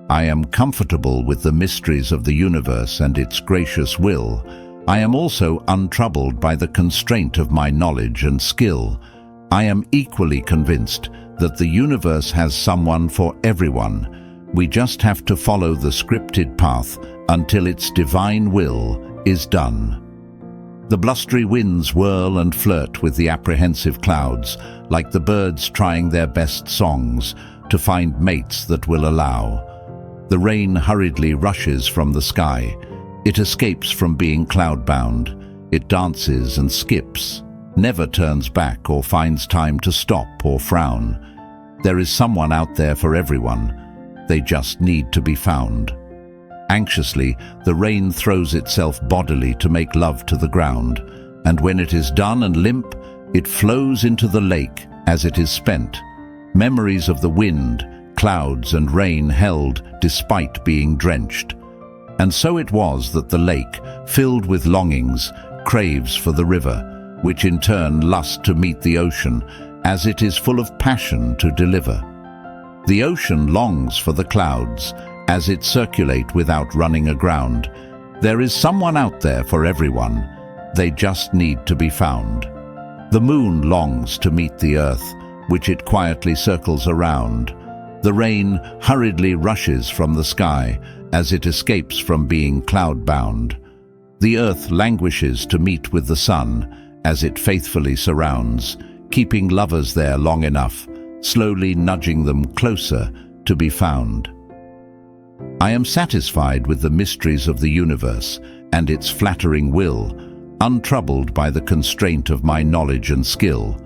I am comfortable with the mysteries of the universe and its gracious will. I am also untroubled by the constraint of my knowledge and skill. I am equally convinced that the universe has someone for everyone. We just have to follow the scripted path until its divine will is done. The blustery winds whirl and flirt with the apprehensive clouds, like the birds trying their best songs to find mates that will allow. The rain hurriedly rushes from the sky. It escapes from being cloud-bound. It dances and skips, never turns back or finds time to stop or frown. There is someone out there for everyone. They just need to be found. Anxiously, the rain throws itself bodily to make love to the ground, and when it is done and limp, it flows into the lake as it is spent. Memories of the wind, clouds and rain held despite being drenched. And so it was that the lake, filled with longings, craves for the river, which in turn lusts to meet the ocean, as it is full of passion to deliver. The ocean longs for the clouds, as it circulate without running aground. There is someone out there for everyone. They just need to be found. The moon longs to meet the earth, which it quietly circles around. The rain hurriedly rushes from the sky as it escapes from being cloud-bound. The earth languishes to meet with the sun as it faithfully surrounds, keeping lovers there long enough, slowly nudging them closer to be found. I am satisfied with the mysteries of the universe and its flattering will, untroubled by the constraint of my knowledge and skill.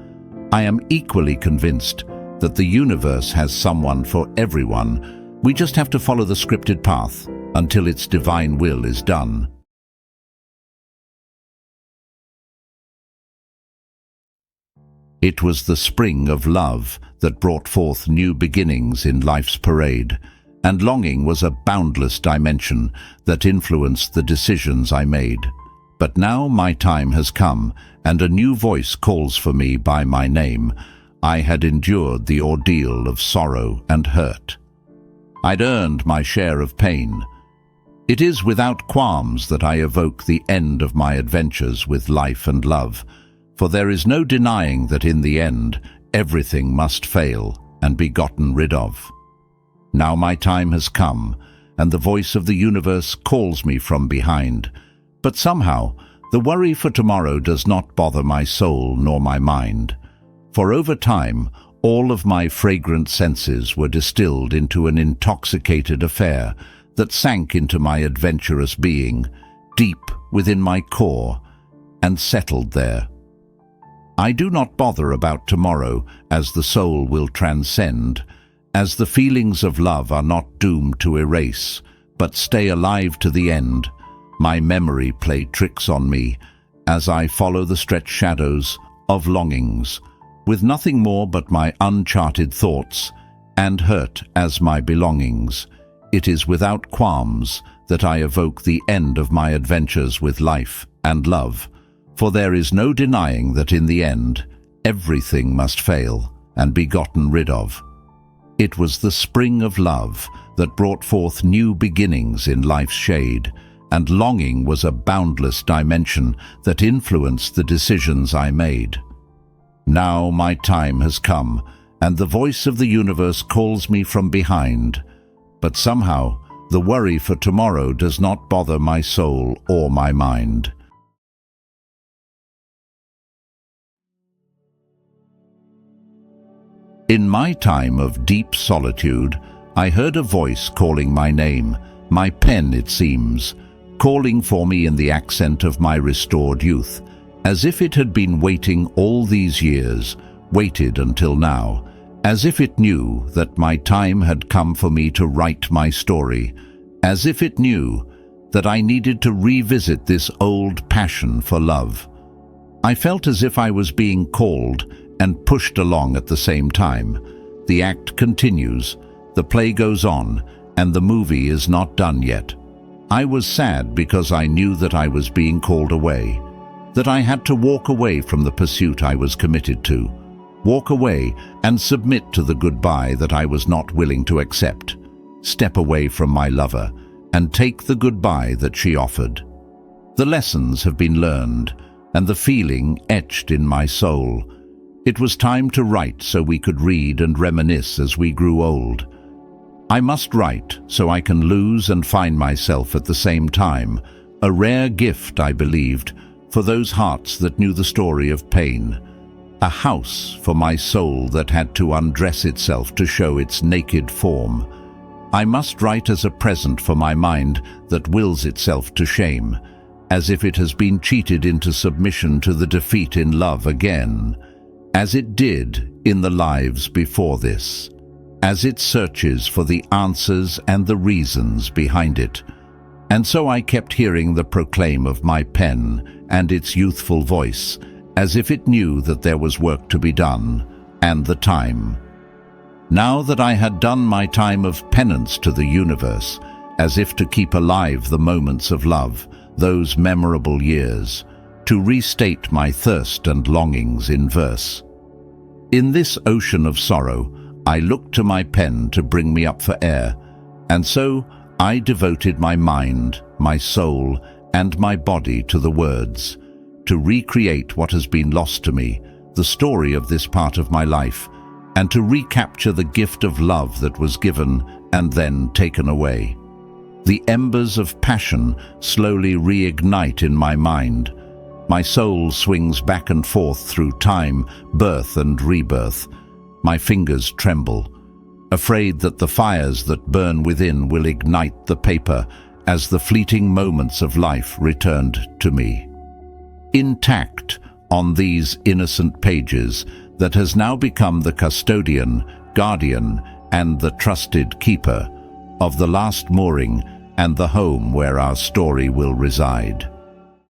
I am equally convinced that the universe has someone for everyone. We just have to follow the scripted path until its divine will is done. It was the spring of love that brought forth new beginnings in life's parade, and longing was a boundless dimension that influenced the decisions I made. But now my time has come, and a new voice calls for me by my name. I had endured the ordeal of sorrow and hurt. I'd earned my share of pain. It is without qualms that I evoke the end of my adventures with life and love, for there is no denying that in the end, everything must fail and be gotten rid of. Now my time has come, and the voice of the universe calls me from behind. But somehow, the worry for tomorrow does not bother my soul nor my mind. For over time, all of my fragrant senses were distilled into an intoxicated affair that sank into my adventurous being, deep within my core, and settled there. I do not bother about tomorrow, as the soul will transcend, as the feelings of love are not doomed to erase, but stay alive to the end. My memory played tricks on me, as I follow the stretched shadows of longings, with nothing more but my uncharted thoughts, and hurt as my belongings. It is without qualms that I evoke the end of my adventures with life and love, for there is no denying that in the end, everything must fail and be gotten rid of. It was the spring of love that brought forth new beginnings in life's shade, and longing was a boundless dimension that influenced the decisions I made. Now my time has come, and the voice of the universe calls me from behind. But somehow, the worry for tomorrow does not bother my soul or my mind. In my time of deep solitude, I heard a voice calling my name, my pen it seems, calling for me in the accent of my restored youth, as if it had been waiting all these years, waited until now, as if it knew that my time had come for me to write my story, as if it knew that I needed to revisit this old passion for love. I felt as if I was being called and pushed along at the same time. The act continues, the play goes on, and the movie is not done yet. I was sad because I knew that I was being called away, that I had to walk away from the pursuit I was committed to, walk away and submit to the goodbye that I was not willing to accept. step away from my lover, and take the goodbye that she offered. The lessons have been learned, and the feeling etched in my soul. It was time to write so we could read and reminisce as we grew old. I must write so I can lose and find myself at the same time, a rare gift, I believed, for those hearts that knew the story of pain. A house for my soul that had to undress itself to show its naked form. I must write as a present for my mind that wills itself to shame, as if it has been cheated into submission to the defeat in love again, as it did in the lives before this, as it searches for the answers and the reasons behind it. And so I kept hearing the proclaim of my pen and its youthful voice, as if it knew that there was work to be done, and the time. Now that I had done my time of penance to the universe, as if to keep alive the moments of love, those memorable years, to restate my thirst and longings in verse. In this ocean of sorrow, I looked to my pen to bring me up for air, and so I devoted my mind, my soul, and my body to the words, to recreate what has been lost to me, the story of this part of my life, and to recapture the gift of love that was given and then taken away. The embers of passion slowly reignite in my mind. My soul swings back and forth through time, birth and rebirth. My fingers tremble, afraid that the fires that burn within will ignite the paper as the fleeting moments of life returned to me. Intact on these innocent pages that has now become the custodian, guardian, and the trusted keeper of the last mooring and the home where our story will reside.